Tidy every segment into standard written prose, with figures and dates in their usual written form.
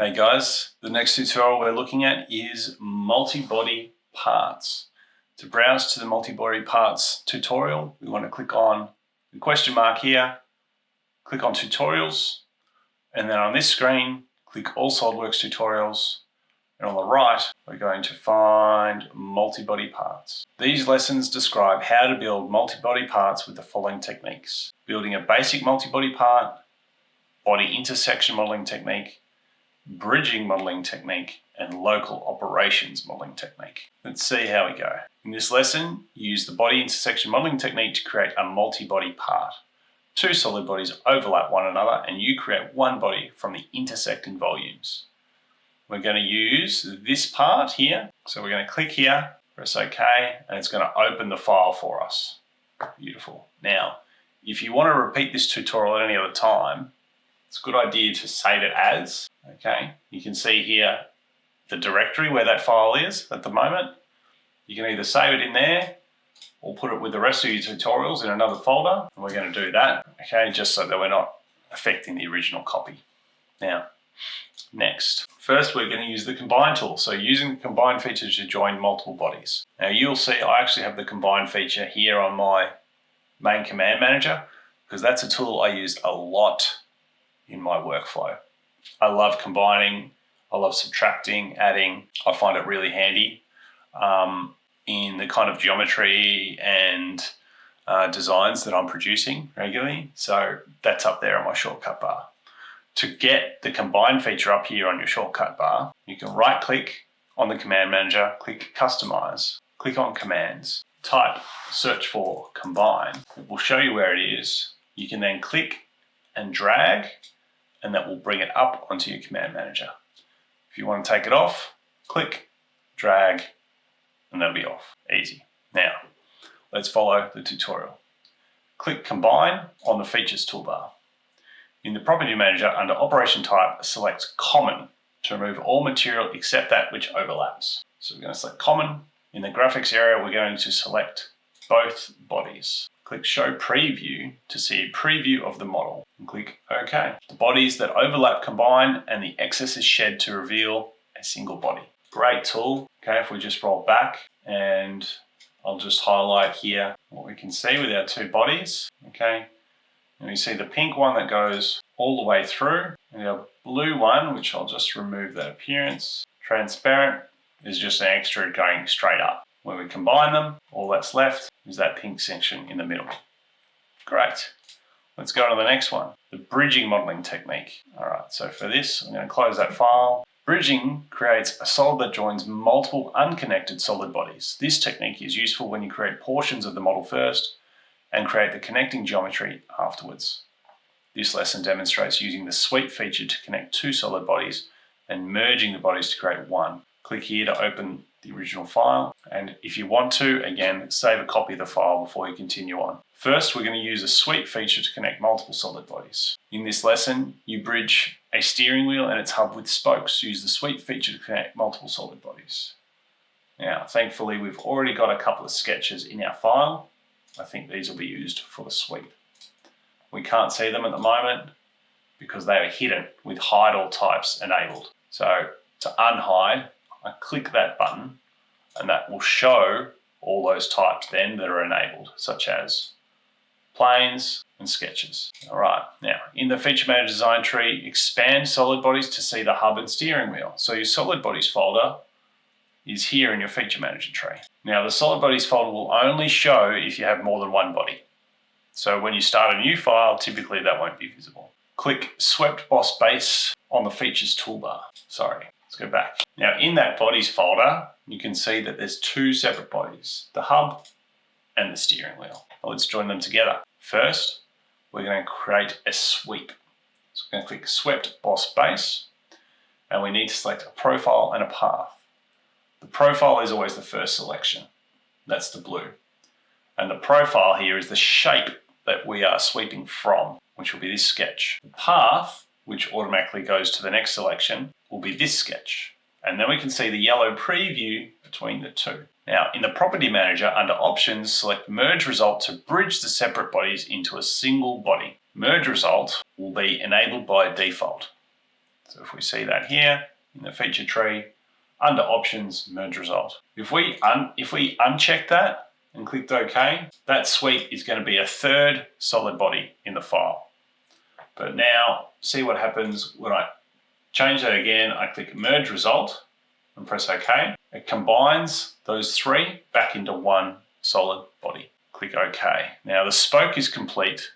Hey guys, the next tutorial we're looking at is Multibody Parts. To browse to the Multibody Parts tutorial, we want to click on the question mark here, click on Tutorials, and then on this screen, click All SolidWorks Tutorials, and on the right, we're going to find Multibody Parts. These lessons describe how to build multibody parts with the following techniques: building a basic multibody part, body intersection modeling technique, bridging modeling technique, and local operations modeling technique. Let's see how we go. In this lesson, use the body intersection modeling technique to create a multi-body part. Two solid bodies overlap one another and you create one body from the intersecting volumes. We're going to use this part here. So we're going to click here, press OK, and it's going to open the file for us. Beautiful. Now, if you want to repeat this tutorial at any other time, it's a good idea to save it as. Okay, you can see here the directory where that file is at the moment. You can either save it in there or put it with the rest of your tutorials in another folder. And we're going to do that, okay, just so that we're not affecting the original copy. Now, next, first we're going to use the combine tool. So using the combine feature to join multiple bodies. Now you'll see I actually have the combine feature here on my main command manager because that's a tool I use a lot in my workflow. I love combining, I love subtracting, adding. I find it really handy in the kind of geometry and designs that I'm producing regularly. So that's up there on my shortcut bar. To get the combine feature up here on your shortcut bar, you can right click on the command manager, click customize, click on commands, type search for combine. It will show you where it is. You can then click and drag, and that will bring it up onto your command manager. If you want to take it off, click, drag, and that'll be off. Easy. Now, let's follow the tutorial. Click Combine on the Features toolbar. In the Property Manager, under Operation Type, select Common to remove all material except that which overlaps. So we're going to select Common. In the Graphics area, we're going to select both bodies. Click Show Preview to see a preview of the model, and click OK. The bodies that overlap combine and the excess is shed to reveal a single body. Great tool. Okay, if we just roll back, and I'll just highlight here what we can see with our two bodies. Okay, and we see the pink one that goes all the way through, and our blue one, which I'll just remove that appearance. Transparent is just an extra going straight up. When we combine them, all that's left is that pink section in the middle. Great. Let's go to the next one, the bridging modeling technique. All right, so for this, I'm going to close that file. Bridging creates a solid that joins multiple unconnected solid bodies. This technique is useful when you create portions of the model first and create the connecting geometry afterwards. This lesson demonstrates using the sweep feature to connect two solid bodies and merging the bodies to create one. Click here to open the original file, and if you want to, again, save a copy of the file before you continue on. First, we're going to use a sweep feature to connect multiple solid bodies. In this lesson, you bridge a steering wheel and its hub with spokes. Use the sweep feature to connect multiple solid bodies. Now, thankfully, we've already got a couple of sketches in our file. I think these will be used for the sweep. We can't see them at the moment because they are hidden with hide all types enabled. So to unhide, I click that button and that will show all those types then that are enabled, such as planes and sketches. All right, now in the Feature Manager design tree, expand solid bodies to see the hub and steering wheel. So your solid bodies folder is here in your Feature Manager tree. Now the solid bodies folder will only show if you have more than one body. So when you start a new file, typically that won't be visible. Click Swept Boss Base on the Features toolbar. Sorry. Let's go back. Now in that bodies folder, you can see that there's two separate bodies, the hub and the steering wheel. Well, let's join them together. First, we're going to create a sweep. So we're going to click Swept Boss Base, and we need to select a profile and a path. The profile is always the first selection. That's the blue. And the profile here is the shape that we are sweeping from, which will be this sketch. The path, which automatically goes to the next selection, will be this sketch. And then we can see the yellow preview between the two. Now, in the Property Manager, under Options, select Merge Result to bridge the separate bodies into a single body. Merge Result will be enabled by default. So if we see that here in the feature tree, under options, merge result. If we uncheck that and clicked OK, that suite is going to be a third solid body in the file. But now see what happens when I change that again. I click merge result and press OK. It combines those three back into one solid body. Click OK. Now the spoke is complete.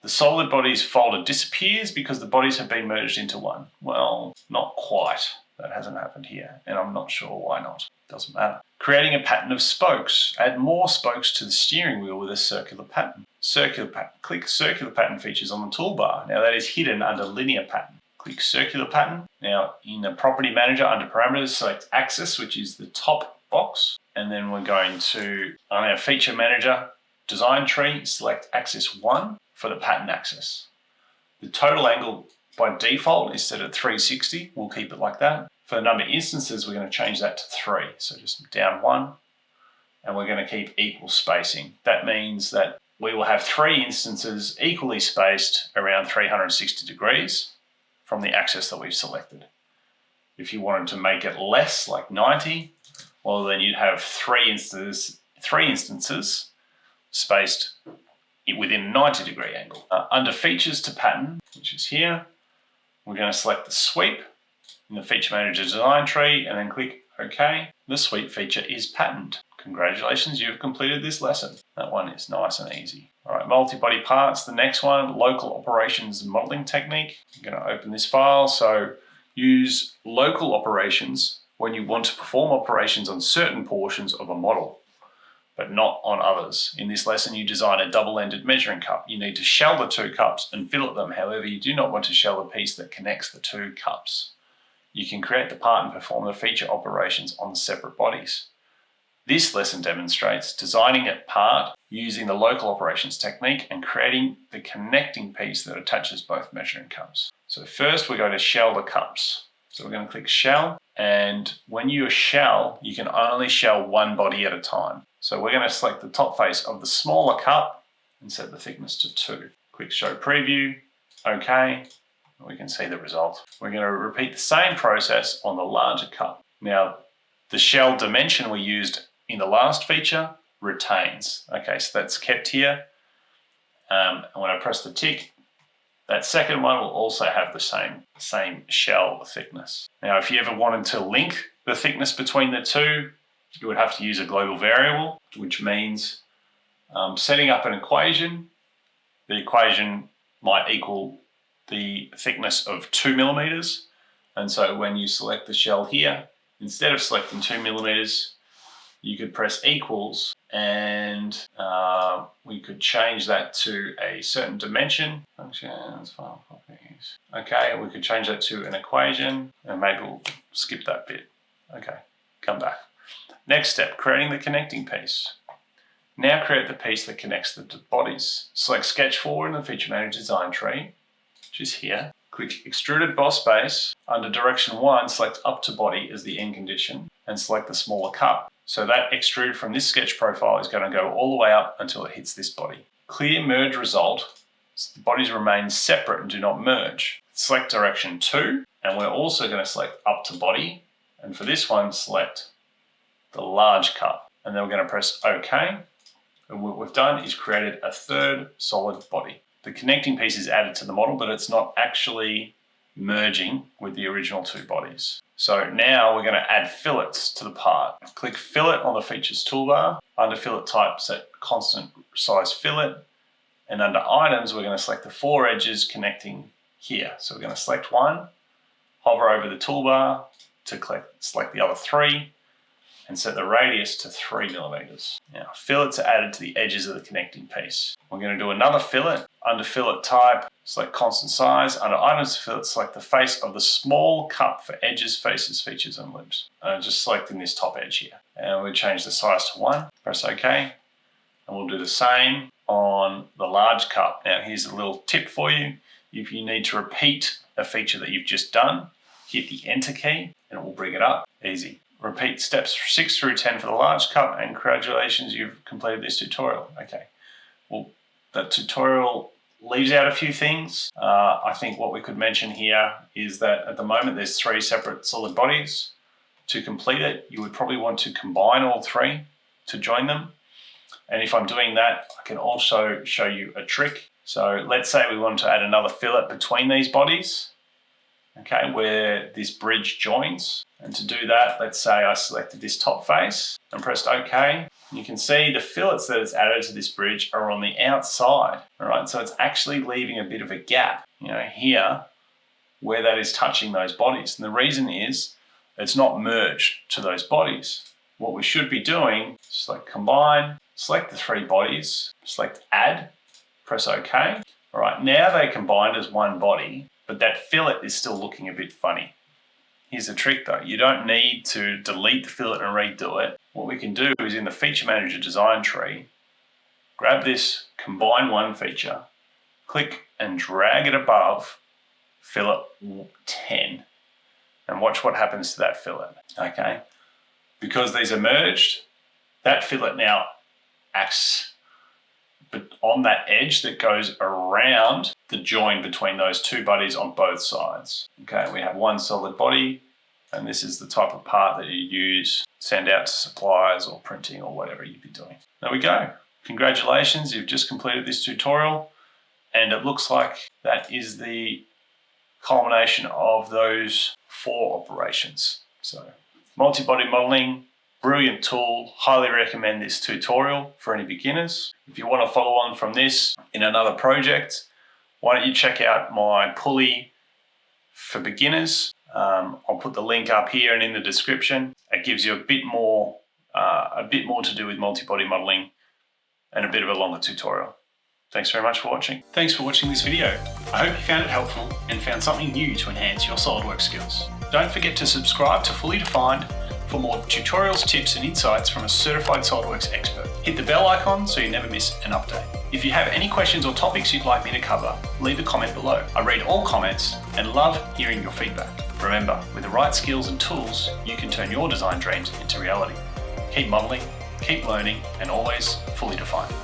The solid bodies folder disappears because the bodies have been merged into one. Well, not quite. That hasn't happened here, and I'm not sure why not. Doesn't matter. Creating a pattern of spokes. Add more spokes to the steering wheel with a circular pattern. Circular pattern. Click circular pattern features on the toolbar. Now that is hidden under linear pattern. Click circular pattern. Now in the property manager under parameters, select axis, which is the top box. And then we're going to, on our feature manager design tree, select axis 1 for the pattern axis. The total angle by default is set at 360. We'll keep it like that. For the number of instances, we're going to change that to 3. So just down 1. And we're going to keep equal spacing. That means that we will have 3 instances equally spaced around 360 degrees from the axis that we've selected. If you wanted to make it less, like 90, well then you'd have 3 instances spaced within a 90 degree angle. Under features to pattern, which is here, we're going to select the sweep in the feature manager design tree and then click OK. The sweep feature is patterned. Congratulations, you've completed this lesson. That one is nice and easy. All right, multi-body parts. The next one, local operations modeling technique. I'm going to open this file. So use local operations when you want to perform operations on certain portions of a model, but not on others. In this lesson, you design a double-ended measuring cup. You need to shell the 2 cups and fillet them. However, you do not want to shell the piece that connects the 2 cups. You can create the part and perform the feature operations on the separate bodies. This lesson demonstrates designing a part using the local operations technique and creating the connecting piece that attaches both measuring cups. So first we're going to shell the cups. So we're going to click shell, and when you shell, you can only shell one body at a time. So we're going to select the top face of the smaller cup and set the thickness to 2. Click show preview, OK, and we can see the result. We're going to repeat the same process on the larger cup. Now, the shell dimension we used in the last feature retains. Okay, so that's kept here. And when I press the tick, that second one will also have the same shell thickness. Now, if you ever wanted to link the thickness between the two, you would have to use a global variable, which means setting up an equation. The equation might equal the thickness of 2 millimeters. And so when you select the shell here, instead of selecting 2 millimeters, you could press equals and we could change that to a certain dimension. Functions, file properties. Okay, we could change that to an equation, and maybe we'll skip that bit. Okay, come back. Next step, creating the connecting piece. Now create the piece that connects the bodies. Select Sketch 4 in the Feature Manager design tree, which is here. Click Extruded Boss Base. Under Direction 1, select Up to Body as the end condition and select the smaller cup. So that extrude from this sketch profile is going to go all the way up until it hits this body. Clear Merge Result, so the bodies remain separate and do not merge. Select Direction 2, and we're also going to select Up to Body, and for this one, select the large cup. And then we're going to press OK, and what we've done is created a third solid body. The connecting piece is added to the model, but it's not actually merging with the original 2 bodies. So now we're going to add fillets to the part. Click Fillet on the Features toolbar. Under Fillet Type, set Constant Size Fillet. And under Items, we're going to select the 4 edges connecting here. So we're going to select one, hover over the toolbar to select the other 3, and set the radius to 3 millimeters. Now, fillets are added to the edges of the connecting piece. We're going to do another fillet. Under Fillet Type, select Constant Size. Under Items Fillet, select the face of the small cup for edges, faces, features, and lips. Just selecting this top edge here. And we'll change the size to 1. Press OK. And we'll do the same on the large cup. Now, here's a little tip for you. If you need to repeat a feature that you've just done, hit the Enter key and it will bring it up. Easy. Repeat steps 6 through 10 for the large cup, and congratulations, you've completed this tutorial. Okay, well, that tutorial leaves out a few things. I think what we could mention here is that at the moment there's 3 separate solid bodies. To complete it, you would probably want to combine all 3 to join them. And if I'm doing that, I can also show you a trick. So let's say we want to add another fillet between these bodies, okay, where this bridge joins. And to do that, let's say I selected this top face and pressed OK. You can see the fillets that it's added to this bridge are on the outside, all right? So it's actually leaving a bit of a gap, here where that is touching those bodies. And the reason is it's not merged to those bodies. What we should be doing, select combine, select the 3 bodies, select add, press OK. All right, now they combined as one body, but that fillet is still looking a bit funny. Here's the trick though, you don't need to delete the fillet and redo it. What we can do is in the Feature Manager design tree, grab this combine one feature, click and drag it above fillet 10, and watch what happens to that fillet, okay? Because these are merged, that fillet now acts on that edge that goes around the join between those 2 bodies on both sides. Okay, we have one solid body, and this is the type of part that you use, send out to suppliers or printing or whatever you'd be doing. There we go. Congratulations, you've just completed this tutorial, and it looks like that is the culmination of those 4 operations. So, multi-body modeling, brilliant tool, highly recommend this tutorial for any beginners. If you want to follow on from this in another project, why don't you check out my pulley for beginners. I'll put the link up here and in the description. It gives you a bit more to do with multi-body modeling and a bit of a longer tutorial. Thanks very much for watching. Thanks for watching this video. I hope you found it helpful and found something new to enhance your SolidWorks skills. Don't forget to subscribe to Fully Defined for more tutorials, tips and insights from a certified SolidWorks expert. Hit the bell icon so you never miss an update. If you have any questions or topics you'd like me to cover, leave a comment below. I read all comments and love hearing your feedback. Remember, with the right skills and tools, you can turn your design dreams into reality. Keep modeling, keep learning, and always fully defined.